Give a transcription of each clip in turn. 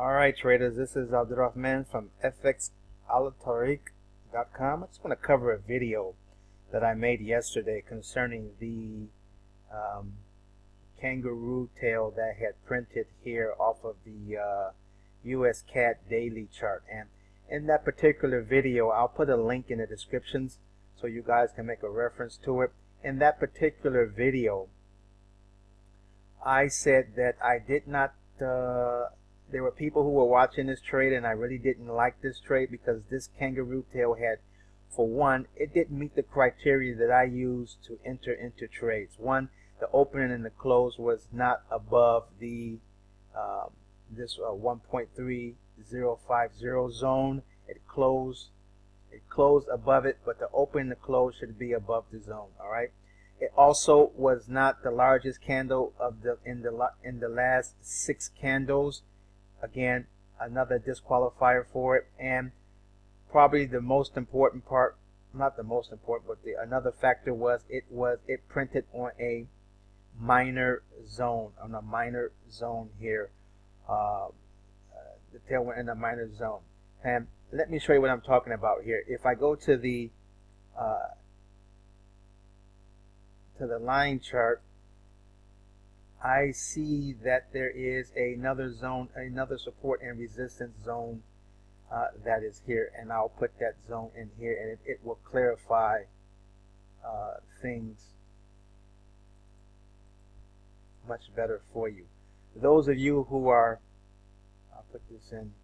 Alright traders, this is Abdurrahman from fxaltariq.com. I just want to cover a video that I made yesterday concerning the kangaroo tail that I had printed here off of the Usdcad daily chart. And in that particular video, I'll put a link in the descriptions so you guys can make a reference to it. In that particular video, I said that I did not there were people who were watching this trade and I really didn't like this trade because this kangaroo tail had, for one, it didn't meet the criteria that I used to enter into trades. One, the opening and the close was not above the this 1.3050 zone. It closed above it, but the open and the close should be above the zone. All right. It also was not the largest candle of in the last 6 candles. Again, another disqualifier for it. And probably the most important part, not the most important, but another factor was it printed on a minor zone, here. The tail went in a minor zone. And let me show you what I'm talking about here. If I go to the line chart, I see that there is another zone, another support and resistance zone that is here, and I'll put that zone in here, and it will clarify things much better for you. Those of you who are, I'll put this in,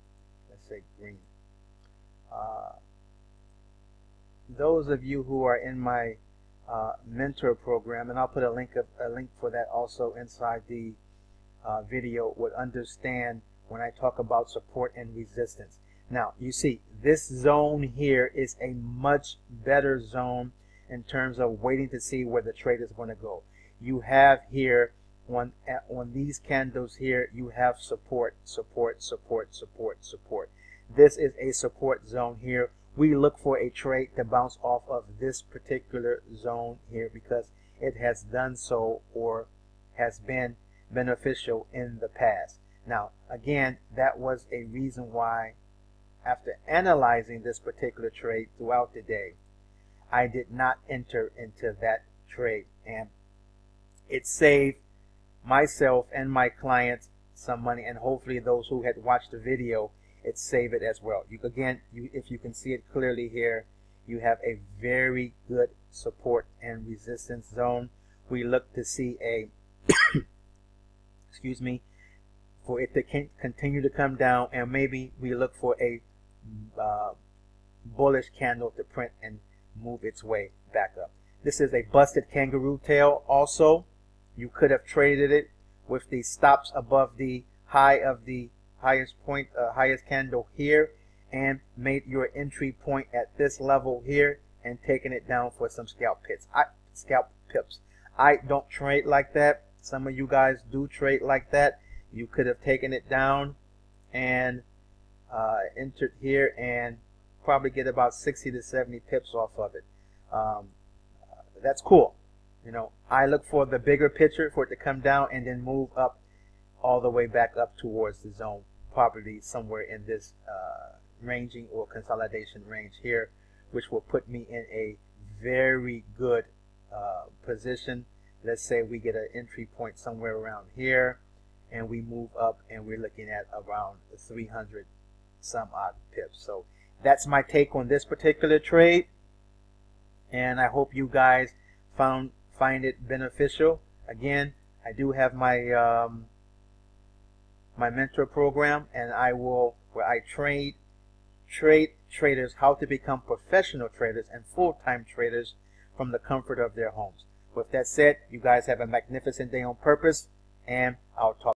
let's say green. Those of you who are in my mentor program, and I'll put a link for that also inside the video, would understand when I talk about support and resistance. Now you see this zone here is a much better zone in terms of waiting to see where the trade is going to go. You have here on these candles here, you have support. This is a support zone here. We look for a trade to bounce off of this particular zone here because it has done so or has been beneficial in the past. Now, again, that was a reason why, after analyzing this particular trade throughout the day, I did not enter into that trade. And it saved myself and my clients some money, and hopefully those who had watched the video, it saved it as well. If you can see it clearly here, you have a very good support and resistance zone. We look to see a excuse me, for it to continue to come down, and maybe we look for a bullish candle to print and move its way back up. This is a busted kangaroo tail. Also, you could have traded it with the stops above the high of the highest candle here and made your entry point at this level here and taken it down for some scalp pips. I don't trade like that. Some of you guys do trade like that. You could have taken it down and entered here and probably get about 60 to 70 pips off of it. That's cool. You know, I look for the bigger picture, for it to come down and then move up all the way back up towards the zone, probably somewhere in this ranging or consolidation range here, which will put me in a very good position. Let's say we get an entry point somewhere around here and we move up and we're looking at around 300 some odd pips. So that's my take on this particular trade, and I hope you guys find it beneficial. Again, I do have my my mentor program, and where I train traders how to become professional traders and full-time traders from the comfort of their homes. With that said, you guys have a magnificent day on purpose, and I'll talk